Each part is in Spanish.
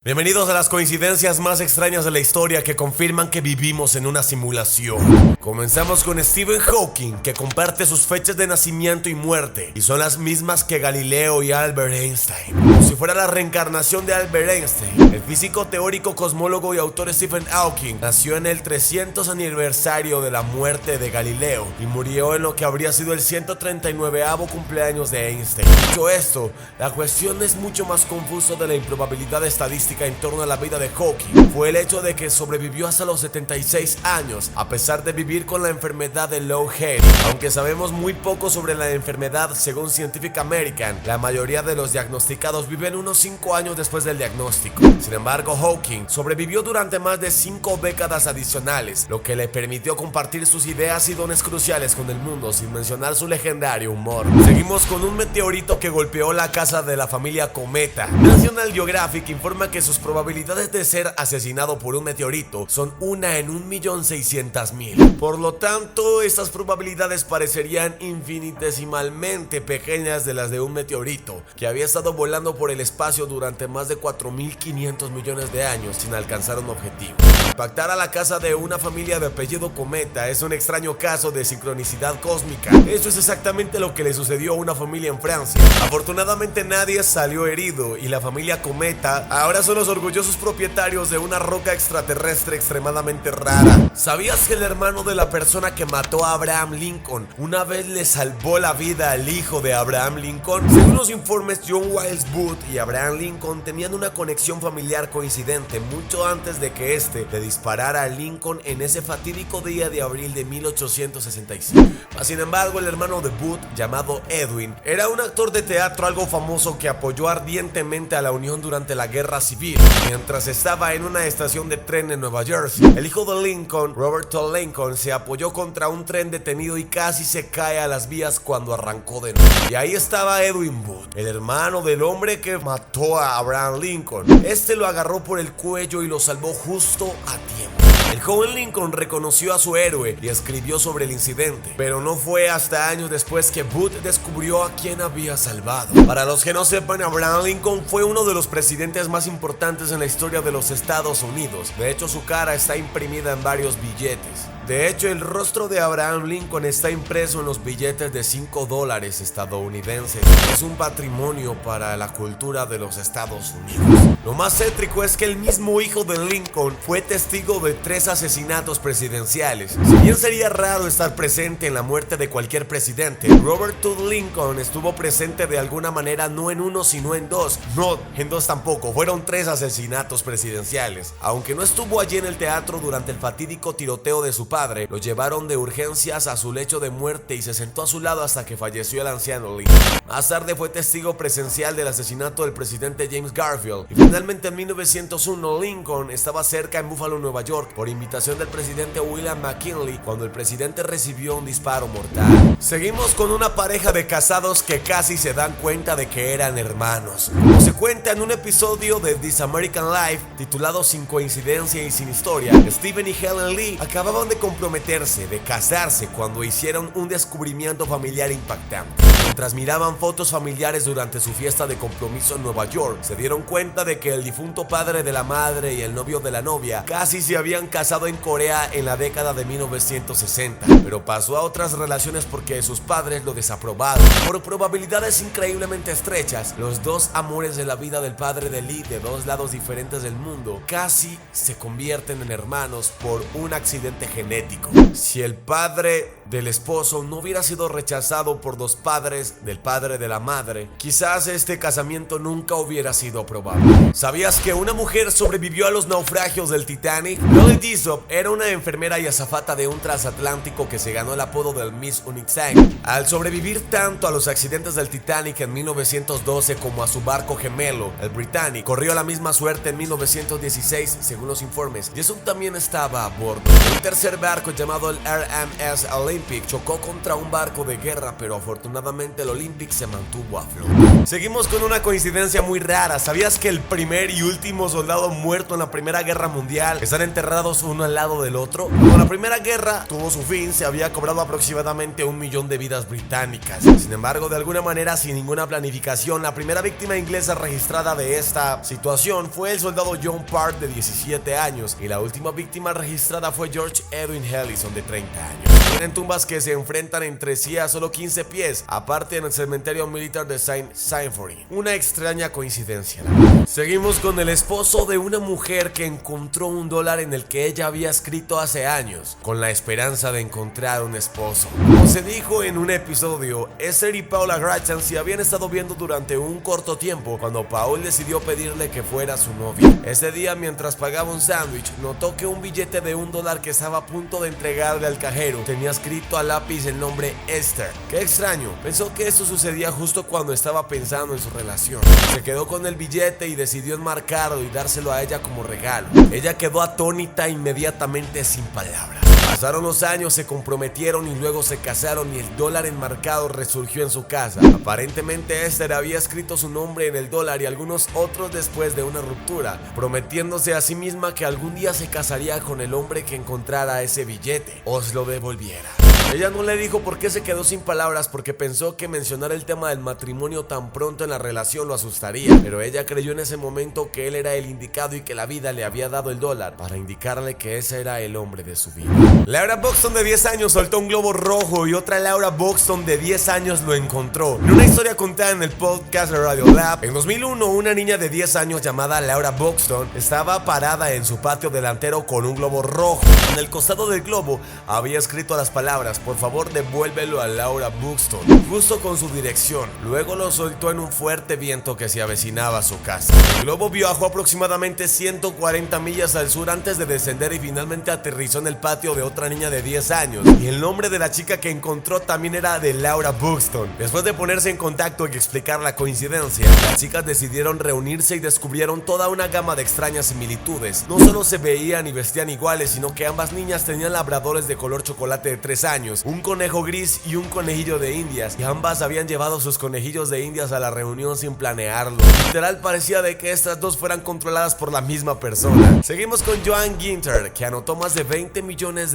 Bienvenidos a las coincidencias más extrañas de la historia que confirman que vivimos en una simulación. Comenzamos con Stephen Hawking, que comparte sus fechas de nacimiento y muerte, y son las mismas que Galileo y Albert Einstein. Como si fuera la reencarnación de Albert Einstein, el físico teórico, cosmólogo y autor Stephen Hawking nació en el 300 aniversario de la muerte de Galileo y murió en lo que habría sido el 139º cumpleaños de Einstein. Dicho esto, la cuestión es mucho más confusa de la improbabilidad estadística en torno a la vida de Hawking. Fue el hecho de que sobrevivió hasta los 76 años, a pesar de vivir con la enfermedad de Low Head. Aunque sabemos muy poco sobre la enfermedad, según Scientific American, la mayoría de los diagnosticados viven unos 5 años después del diagnóstico. Sin embargo, Hawking sobrevivió durante más de 5 décadas adicionales, lo que le permitió compartir sus ideas y dones cruciales con el mundo, sin mencionar su legendario humor. Seguimos con un meteorito que golpeó la casa de la familia Cometa. National Geographic informa que sus probabilidades de ser asesinado por un meteorito son 1 en 1.600.000. Por lo tanto, estas probabilidades parecerían infinitesimalmente pequeñas de las de un meteorito que había estado volando por el espacio durante más de 4.500 millones de años sin alcanzar un objetivo. Impactar a la casa de una familia de apellido Cometa es un extraño caso de sincronicidad cósmica. Eso es exactamente lo que le sucedió a una familia en Francia. Afortunadamente nadie salió herido y la familia Cometa ahora son los orgullosos propietarios de una roca extraterrestre extremadamente rara. ¿Sabías que el hermano de la persona que mató a Abraham Lincoln una vez le salvó la vida al hijo de Abraham Lincoln? Según los informes, John Wilkes Booth y Abraham Lincoln tenían una conexión familiar coincidente mucho antes de que este le disparara a Lincoln en ese fatídico día de abril de 1865. Sin embargo, el hermano de Booth, llamado Edwin, era un actor de teatro algo famoso que apoyó ardientemente a la Unión durante la Guerra Civil. Mientras estaba en una estación de tren en Nueva Jersey, el hijo de Lincoln, Robert Todd Lincoln, se apoyó contra un tren detenido y casi se cae a las vías cuando arrancó de nuevo. Y ahí estaba Edwin Booth, el hermano del hombre que mató a Abraham Lincoln. Este lo agarró por el cuello y lo salvó justo a tiempo. El joven Lincoln reconoció a su héroe y escribió sobre el incidente, pero no fue hasta años después que Booth descubrió a quien había salvado. Para los que no sepan, Abraham Lincoln fue uno de los presidentes más importantes en la historia de los Estados Unidos. De hecho, su cara está imprimida en varios billetes. De hecho, el rostro de Abraham Lincoln está impreso en los billetes de $5 estadounidenses. Es un patrimonio para la cultura de los Estados Unidos. Lo más céntrico es que el mismo hijo de Lincoln fue testigo de 3 asesinatos presidenciales. Si bien sería raro estar presente en la muerte de cualquier presidente, Robert Todd Lincoln estuvo presente de alguna manera, no en 1 sino en 2. No, en 2 tampoco, fueron 3 asesinatos presidenciales. Aunque no estuvo allí en el teatro durante el fatídico tiroteo de su padre, lo llevaron de urgencias a su lecho de muerte y se sentó a su lado hasta que falleció el anciano Lincoln. Más tarde fue testigo presencial del asesinato del presidente James Garfield. Y finalmente en 1901 Lincoln estaba cerca en Buffalo, Nueva York, por invitación del presidente William McKinley, cuando el presidente recibió un disparo mortal. Seguimos con una pareja de casados que casi se dan cuenta de que eran hermanos. Como se cuenta en un episodio de This American Life titulado Sin coincidencia y sin historia, Stephen y Helen Lee acababan de comprometerse, de casarse, cuando hicieron un descubrimiento familiar impactante. Mientras miraban fotos familiares durante su fiesta de compromiso en Nueva York, se dieron cuenta de que el difunto padre de la madre y el novio de la novia casi se habían casado en Corea en la década de 1960, pero pasó a otras relaciones porque sus padres lo desaprobaron. Por probabilidades increíblemente estrechas, los dos amores de la vida del padre de Lee, de 2 lados diferentes del mundo, casi se convierten en hermanos por un accidente genético. Si el padre del esposo no hubiera sido rechazado por los padres del padre de la madre, quizás este casamiento nunca hubiera sido probable. ¿Sabías que una mujer sobrevivió a los naufragios del Titanic? Dolly Dissop era una enfermera y azafata de un transatlántico que se ganó el apodo del Miss Unitzang. Al sobrevivir tanto a los accidentes del Titanic en 1912 como a su barco gemelo, el Britannic, corrió la misma suerte en 1916 según los informes. Dissop también estaba a bordo de un tercer barco llamado el RMS Olympic, Olympic chocó contra un barco de guerra, pero afortunadamente el Olympic se mantuvo a flote. Seguimos con una coincidencia muy rara. ¿Sabías que el primer y último soldado muerto en la Primera Guerra Mundial están enterrados uno al lado del otro? Cuando la Primera Guerra tuvo su fin, se había cobrado aproximadamente 1 millón de vidas británicas. Sin embargo, de alguna manera, sin ninguna planificación, la primera víctima inglesa registrada de esta situación fue el soldado John Park, de 17 años, y la última víctima registrada fue George Edwin Ellison, de 30 años. Tienen tumbas que se enfrentan entre sí a solo 15 pies, aparte en el cementerio militar de Saint Symphony. Una extraña coincidencia. Seguimos con el esposo de una mujer que encontró $1 en el que ella había escrito hace años, con la esperanza de encontrar un esposo. Como se dijo en un episodio, Esther y Paula Graham se habían estado viendo durante un corto tiempo cuando Paul decidió pedirle que fuera su novia. Ese día, mientras pagaba un sándwich, notó que un billete de $1 que estaba a punto de entregarle al cajero tenía escrito a lápiz el nombre Esther. Qué extraño, pensó que esto sucedía justo cuando estaba pensando en su relación. Se quedó con el billete y decidió enmarcarlo y dárselo a ella como regalo. Ella quedó atónita inmediatamente, sin palabras. Pasaron los años, se comprometieron y luego se casaron, y el $1 enmarcado resurgió en su casa. Aparentemente Esther había escrito su nombre en el $1 y algunos otros después de una ruptura, prometiéndose a sí misma que algún día se casaría con el hombre que encontrara ese billete o se lo devolviera. Ella no le dijo por qué se quedó sin palabras, porque pensó que mencionar el tema del matrimonio tan pronto en la relación lo asustaría, pero ella creyó en ese momento que él era el indicado y que la vida le había dado el $1 para indicarle que ese era el hombre de su vida. Laura Buxton, de 10 años, soltó un globo rojo y otra Laura Buxton de 10 años lo encontró. En una historia contada en el podcast de Radio Lab, en 2001, una niña de 10 años llamada Laura Buxton estaba parada en su patio delantero con un globo rojo. En el costado del globo había escrito las palabras: por favor, devuélvelo a Laura Buxton, justo con su dirección. Luego lo soltó en un fuerte viento que se avecinaba a su casa. El globo viajó aproximadamente 140 millas al sur antes de descender y finalmente aterrizó en el patio de otra niña de 10 años. Y el nombre de la chica que encontró también era de Laura Buxton. Después de ponerse en contacto y explicar la coincidencia, las chicas decidieron reunirse y descubrieron toda una gama de extrañas similitudes. No solo se veían y vestían iguales, sino que ambas niñas tenían labradores de color chocolate de 3 años, un conejo gris y un conejillo de indias, y ambas habían llevado sus conejillos de indias a la reunión sin planearlo. Literal, parecía de que estas dos fueran controladas por la misma persona. Seguimos con Joan Ginter, que anotó más de $20 millones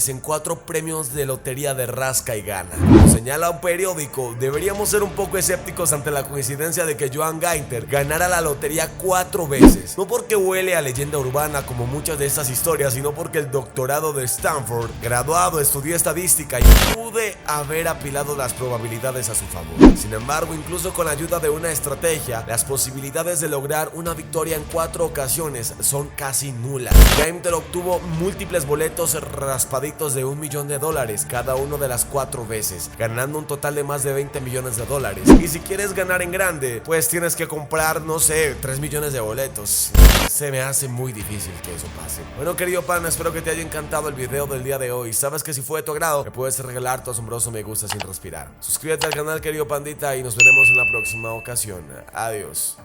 en 4 premios de lotería de rasca y gana. Como señala un periódico, deberíamos ser un poco escépticos ante la coincidencia de que Joan Ginter ganara la lotería 4 veces. No porque huele a leyenda urbana como muchas de estas historias, sino porque el doctorado de Stanford, graduado, estudió estadística y pude haber apilado las probabilidades a su favor. Sin embargo, incluso con la ayuda de una estrategia, las posibilidades de lograr una victoria en 4 ocasiones son casi nulas. Ginter obtuvo múltiples boletos raspaditos de $1 millón cada uno de las 4 veces, ganando un total de más de $20 millones. Y si quieres ganar en grande, pues tienes que comprar, no sé, 3 millones de boletos. Se me hace muy difícil que eso pase. Bueno, querido pan, espero que te haya encantado el video del día de hoy. Sabes que si fue de tu agrado, me puedes regalar tu asombroso me gusta sin respirar. Suscríbete al canal, querido pandita, y nos veremos en la próxima ocasión. Adiós.